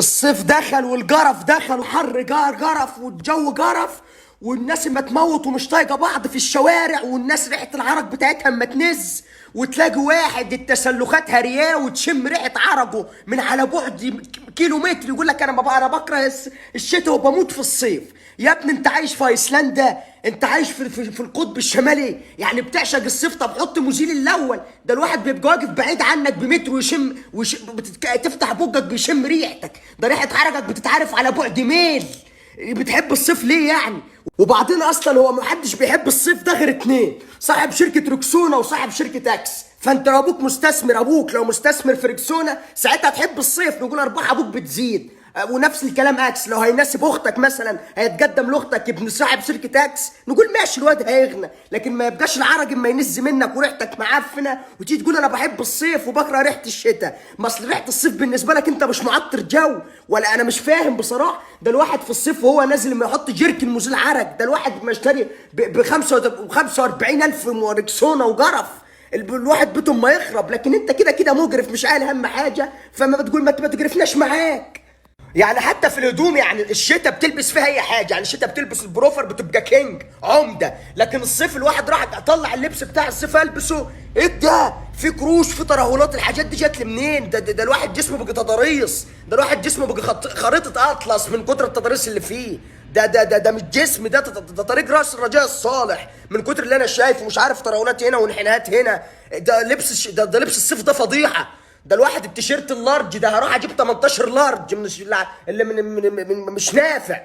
الصيف دخل والجرف دخل وحر جرف والجو جرف، والناس اما تموت ومش طايقه بعض في الشوارع، والناس ريحه العرق بتاعتها اما تنز، وتلاقي واحد التسلخات هرياه وتشم ريحه عرقه من على بعد كيلو متر، يقول لك انا بكره الشتاء وبموت في الصيف. يا ابني انت عايش في ايسلندا، انت عايش في القطب الشمالي، يعني بتعشق الصيف. طب حط مزيل الاول، ده الواحد بيبقى واقف بعيد عنك بمتر تفتح بقك بيشم ريحتك، ده ريحه عرقك بتتعرف على بعد ميل. بتحب الصيف ليه يعني؟ وبعدين اصلا هو محدش بيحب الصيف ده غير اتنين، صاحب شركه ركسونا وصاحب شركه اكس. فانت لو ابوك مستثمر، ابوك لو مستثمر في ركسونا ساعتها تحب الصيف، نقول ارباح ابوك بتزيد. ونفس الكلام اكس، لو هيناسب اختك مثلا، هيتقدم لاختك ابن صاحب شركه اكس، نقول ماشي الواد هيغنى. لكن ما يبقاش العرج اما ينز منك وريحتك معفنه وتيجي تقول انا بحب الصيف وبكره ريحه الشتاء. ما اصل ريحه الصيف بالنسبه لك انت مش معطر جو، ولا انا مش فاهم بصراحه. ده الواحد في الصيف وهو نازل ما يحط جيركن مزيل عرق، ده الواحد مشتري ب 45,000 ركسونا وجرف. الواحد بيته ما يخرب. لكن انت كده كده مجرف مش قايل هم حاجه، فما بتقول ما تجرفناش معاك. يعني حتى في الهدوم، يعني الشتاء بتلبس فيها اي حاجه، يعني الشتاء بتلبس البروفر بتبقى كينج عمده. لكن الصيف الواحد راح اطلع اللبس بتاع الصيف البسه، ايه ده؟ في كروش، في ترهلات، الحاجات دي جت لي منين؟ ده الواحد جسمه بقى تضاريس، ده الواحد جسمه بقى خريطه اطلس من كتر التضاريس اللي فيه. ده مش جسم، ده طريق راس الرجاء الصالح من كتر اللي انا شايفه. مش عارف ترهلات هنا وانحناءات هنا. ده ده لبس الصيف ده فضيحه. ده الواحد التيشيرت اللارج ده هروح اجيب 18 لارج من اللي مش نافع.